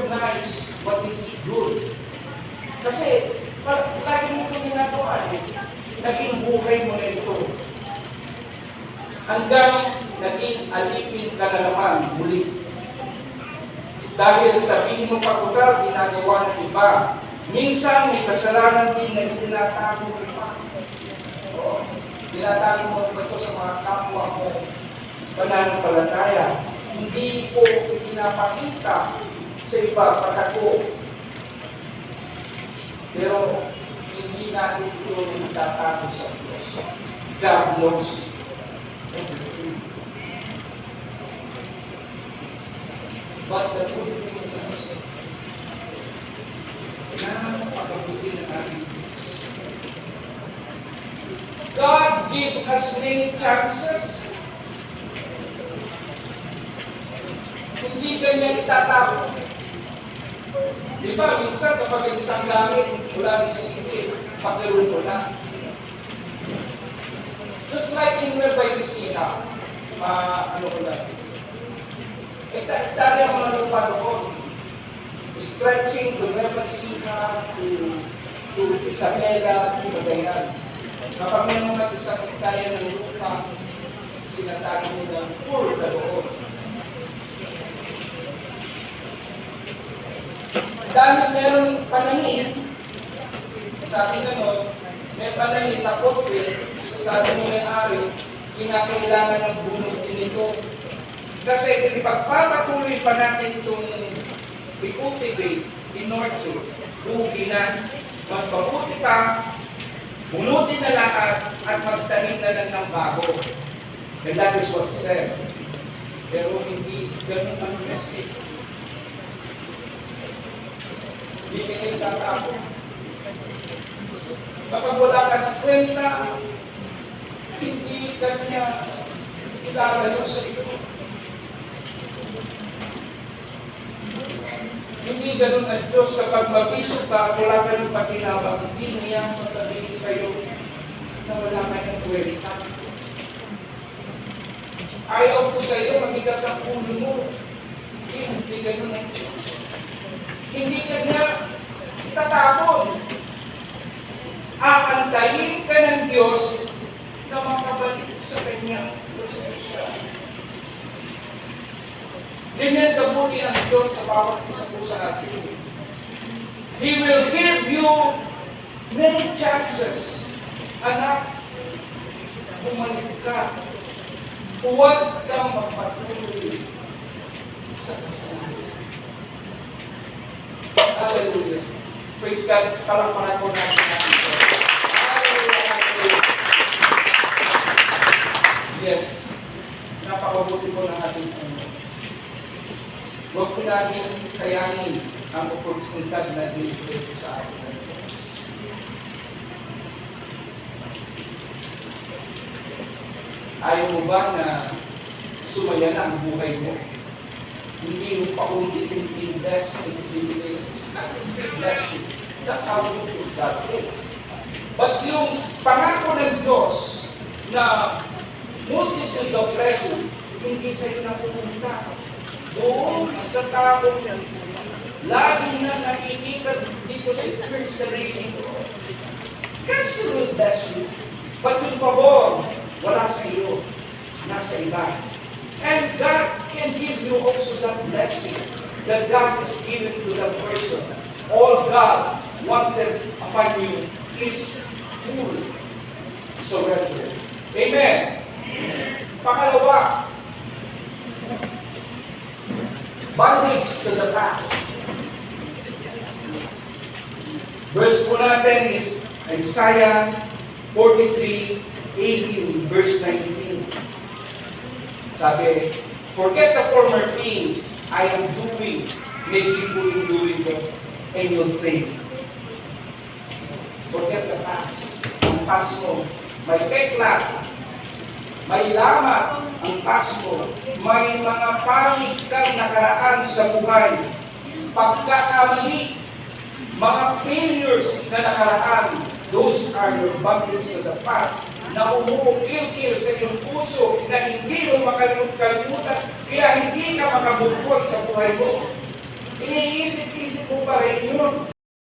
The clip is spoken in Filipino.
recognize what is good. Kasi, lagi mo ito ginagawa eh. Naging buhay mo na ito. Hanggang naging alipin ka na naman muli. Dahil sabihin mo pagkutal, ginagawa ng iba. Minsan may kasalanan din na itinatago ng iba. Tinatago mo ito sa mga kapwa mo pananampalataya. Hindi ko pinapakita sa iba pagkako. Pero hindi natin ito itatago sa Diyos. God knows everything. But the good thing is, napakabuti ng ating Diyos. God give us many chances. Hindi ganyan itatago. Di ba, minsan kapag isang gamit, wala rin sa hindi, pagkaroon mo na. Just like in Nueva Ecija, ano ko lang, dali ang mga lupa doon. Stretching to Nueva Ecija, to Isabela, to Cagayan. Kapag may mga isang hektarya ng lupa, sinasabi mo na full ka doon. Dahil meron pananim, sabi gano'n, may pananim na kote, sabi mo may-ari, kinakailangan ng bunod din ito. Kasi ipagpapatuloy pa natin itong i-cultivate, in-nurture, lugi na, mas mabuti pa, bunutin na lahat at magtanim na lang ng bago. And that is what said. Pero hindi ganun ang message. Hindi kayo tatapo. Kapag wala ka ng kwenta, hindi ka niya ilalalo sa iyo. Hindi ganun ang Diyos kapag mabisok ka, wala ka ng pakinabang, hindi niya sasabihin sa iyo na wala ka ng kwenta. Ayaw ko sa iyo, mabigas ang ulo mo. Hindi ganun ang Diyos. Hindi ka niya itatapon. Aantayin ka ng Diyos na makabalik sa kanyang presensya. Ganyan kabuti ang Diyos sa bawat isa po sa atin. He will give you many chances. Anak, bumalik ka. Huwag kang magpatuloy sa kasalanan. Hallelujah. Praise God. Palakpakan po natin natin ito. Hallelujah. Yes. Napakabuti po ng ating Panginoon. Huwag po natin sayangin ang oportunidad na binibigay po sa atin. Ayaw mo ba na sumaya na ang buhay mo? Hindi mo paulit-ulit invest in the God is going to bless you. That's how good this God is. But yung pangako ng Diyos na multitudes of blessing, hindi sa iyo napupunta. Doon sa taong lagi na nakikita dito si Church na rin ito. God still will bless you. But yung pabor, wala sa iyo. Nasa iba. And God can give you also that blessing that God is giving to that person. All God wanted upon you is full surrender. Amen. Pangalawa, bondage to the past. Verse po natin is Isaiah 43:18, verse 19. Sabi, forget the former things I am doing, make you doing them, and you'll think. Forget the past. Ang past mo, may teklat, may lamat ang past mo, may mga pangit kang nakaraan sa buhay, pagkakamali, mga failures na nakaraan, those are your bondage to the past na umuukil-kil sa iyong puso na hindi mo makalimutan, kaya hindi ka makabukod sa buhay mo. iniisip-isip mo pa rin yun.